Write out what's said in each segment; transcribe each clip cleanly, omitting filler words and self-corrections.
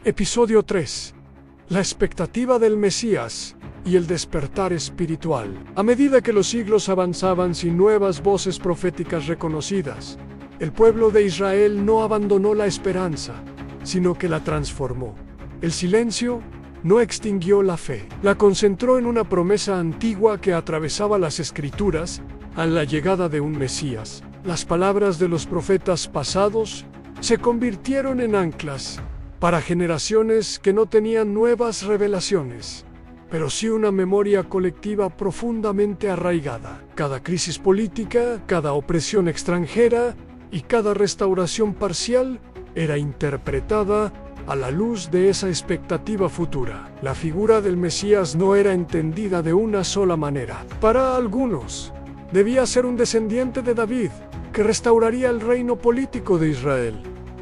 Episodio 3. La expectativa del Mesías y el despertar espiritual. A medida que los siglos avanzaban sin nuevas voces proféticas reconocidas, el pueblo de Israel no abandonó la esperanza, sino que la transformó. El silencio no extinguió la fe, la concentró en una promesa antigua que atravesaba las Escrituras a la llegada de un Mesías. Las palabras de los profetas pasados se convirtieron en anclas para generaciones que no tenían nuevas revelaciones, pero sí una memoria colectiva profundamente arraigada. Cada crisis política, cada opresión extranjera y cada restauración parcial era interpretada a la luz de esa expectativa futura. La figura del Mesías no era entendida de una sola manera. Para algunos, debía ser un descendiente de David, que restauraría el reino político de Israel,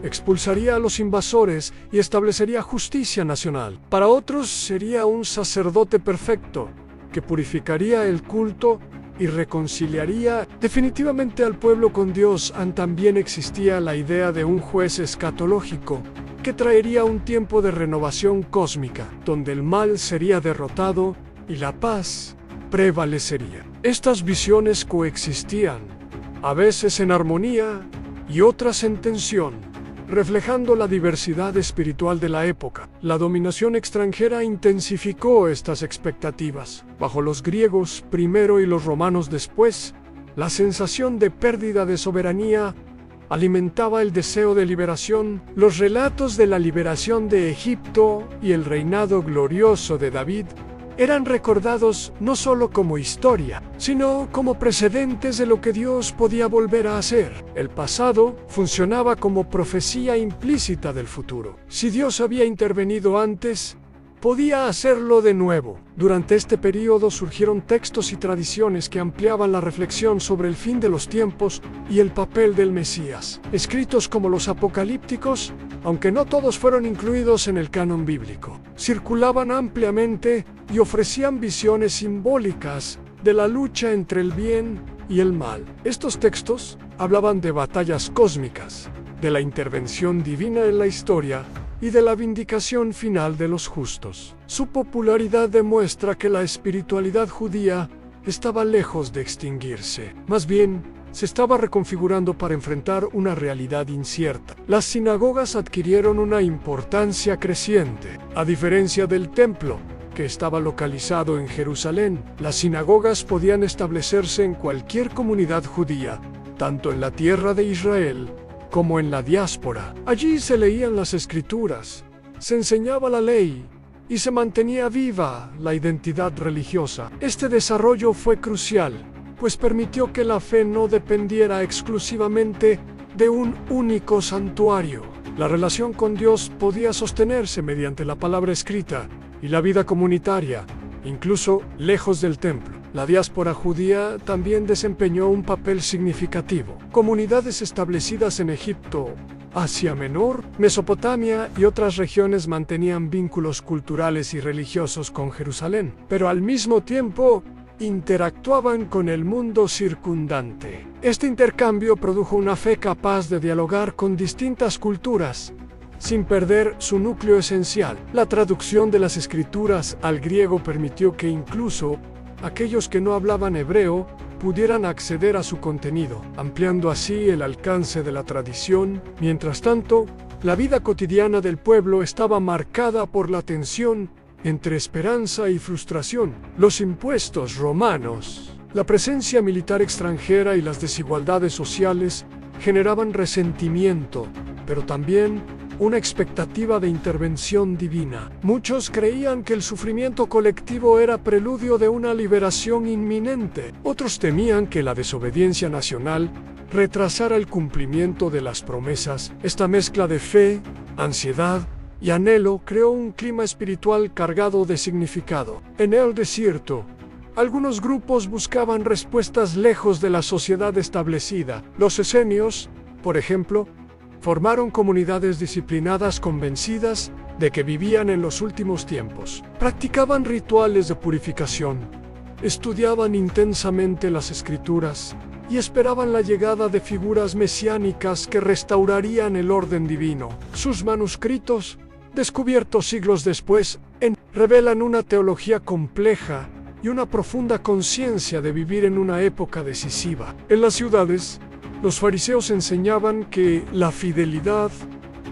expulsaría a los invasores y establecería justicia nacional. Para otros sería un sacerdote perfecto, que purificaría el culto y reconciliaría definitivamente al pueblo con Dios. También existía la idea de un juez escatológico, que traería un tiempo de renovación cósmica, donde el mal sería derrotado y la paz prevalecería. Estas visiones coexistían, a veces en armonía y otras en tensión, reflejando la diversidad espiritual de la época. La dominación extranjera intensificó estas expectativas. Bajo los griegos primero y los romanos después, la sensación de pérdida de soberanía alimentaba el deseo de liberación. Los relatos de la liberación de Egipto y el reinado glorioso de David eran recordados no solo como historia, sino como precedentes de lo que Dios podía volver a hacer. El pasado funcionaba como profecía implícita del futuro. Si Dios había intervenido antes, podía hacerlo de nuevo. Durante este periodo surgieron textos y tradiciones que ampliaban la reflexión sobre el fin de los tiempos y el papel del Mesías. Escritos como los apocalípticos, aunque no todos fueron incluidos en el canon bíblico, circulaban ampliamente y ofrecían visiones simbólicas de la lucha entre el bien y el mal. Estos textos hablaban de batallas cósmicas, de la intervención divina en la historia y de la vindicación final de los justos. Su popularidad demuestra que la espiritualidad judía estaba lejos de extinguirse. Más bien, se estaba reconfigurando para enfrentar una realidad incierta. Las sinagogas adquirieron una importancia creciente. A diferencia del templo, que estaba localizado en Jerusalén, las sinagogas podían establecerse en cualquier comunidad judía, tanto en la tierra de Israel como en la diáspora. Allí se leían las Escrituras, se enseñaba la ley y se mantenía viva la identidad religiosa. Este desarrollo fue crucial, pues permitió que la fe no dependiera exclusivamente de un único santuario. La relación con Dios podía sostenerse mediante la palabra escrita y la vida comunitaria, incluso lejos del templo. La diáspora judía también desempeñó un papel significativo. Comunidades establecidas en Egipto, Asia Menor, Mesopotamia y otras regiones mantenían vínculos culturales y religiosos con Jerusalén, pero al mismo tiempo interactuaban con el mundo circundante. Este intercambio produjo una fe capaz de dialogar con distintas culturas, sin perder su núcleo esencial. La traducción de las Escrituras al griego permitió que incluso aquellos que no hablaban hebreo pudieran acceder a su contenido, ampliando así el alcance de la tradición. Mientras tanto, la vida cotidiana del pueblo estaba marcada por la tensión entre esperanza y frustración. Los impuestos romanos, la presencia militar extranjera y las desigualdades sociales generaban resentimiento, pero también una expectativa de intervención divina. Muchos creían que el sufrimiento colectivo era preludio de una liberación inminente. Otros temían que la desobediencia nacional retrasara el cumplimiento de las promesas. Esta mezcla de fe, ansiedad y anhelo creó un clima espiritual cargado de significado. En el desierto, algunos grupos buscaban respuestas lejos de la sociedad establecida. Los esenios, por ejemplo, formaron comunidades disciplinadas convencidas de que vivían en los últimos tiempos. Practicaban rituales de purificación, estudiaban intensamente las Escrituras y esperaban la llegada de figuras mesiánicas que restaurarían el orden divino. Sus manuscritos descubiertos siglos después, revelan una teología compleja y una profunda conciencia de vivir en una época decisiva. En las ciudades, los fariseos enseñaban que la fidelidad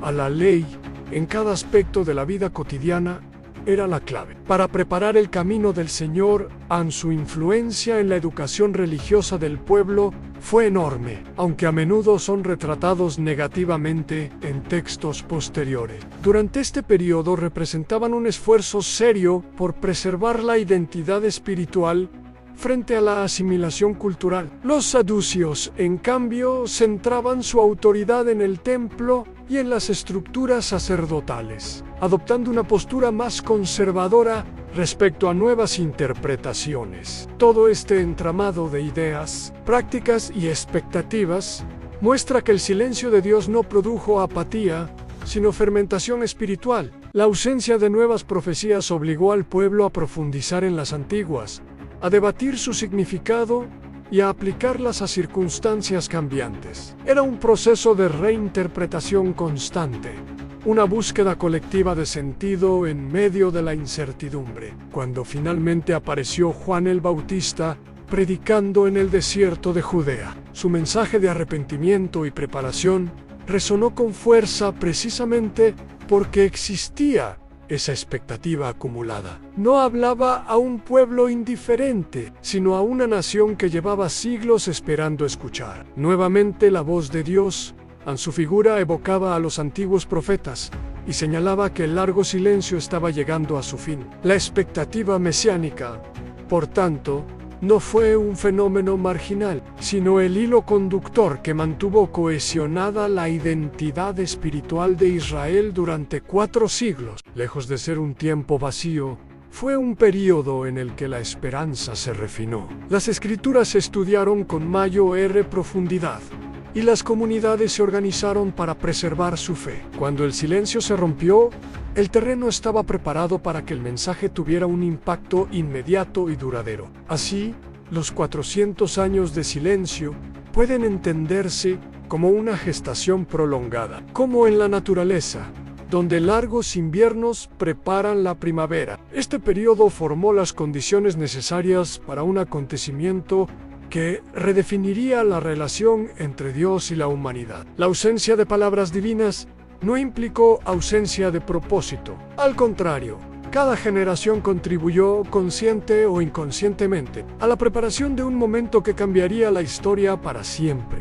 a la ley en cada aspecto de la vida cotidiana era la clave para preparar el camino del Señor. Su influencia en la educación religiosa del pueblo fue enorme, aunque a menudo son retratados negativamente en textos posteriores. Durante este periodo representaban un esfuerzo serio por preservar la identidad espiritual frente a la asimilación cultural. Los saduceos, en cambio, centraban su autoridad en el templo y en las estructuras sacerdotales, adoptando una postura más conservadora respecto a nuevas interpretaciones. Todo este entramado de ideas, prácticas y expectativas muestra que el silencio de Dios no produjo apatía, sino fermentación espiritual. La ausencia de nuevas profecías obligó al pueblo a profundizar en las antiguas, a debatir su significado y a aplicarlas a circunstancias cambiantes. Era un proceso de reinterpretación constante, una búsqueda colectiva de sentido en medio de la incertidumbre. Cuando finalmente apareció Juan el Bautista predicando en el desierto de Judea, su mensaje de arrepentimiento y preparación resonó con fuerza precisamente porque existía esa expectativa acumulada. No hablaba a un pueblo indiferente, sino a una nación que llevaba siglos esperando escuchar. Nuevamente la voz de Dios, en su figura, evocaba a los antiguos profetas y señalaba que el largo silencio estaba llegando a su fin. La expectativa mesiánica, por tanto, no fue un fenómeno marginal, sino el hilo conductor que mantuvo cohesionada la identidad espiritual de Israel durante 4 siglos. Lejos de ser un tiempo vacío, fue un período en el que la esperanza se refinó. Las escrituras se estudiaron con mayor profundidad y las comunidades se organizaron para preservar su fe. Cuando el silencio se rompió, el terreno estaba preparado para que el mensaje tuviera un impacto inmediato y duradero. Así, los 400 años de silencio pueden entenderse como una gestación prolongada, como en la naturaleza, donde largos inviernos preparan la primavera. Este periodo formó las condiciones necesarias para un acontecimiento que redefiniría la relación entre Dios y la humanidad. La ausencia de palabras divinas no implicó ausencia de propósito. Al contrario, cada generación contribuyó, consciente o inconscientemente, a la preparación de un momento que cambiaría la historia para siempre.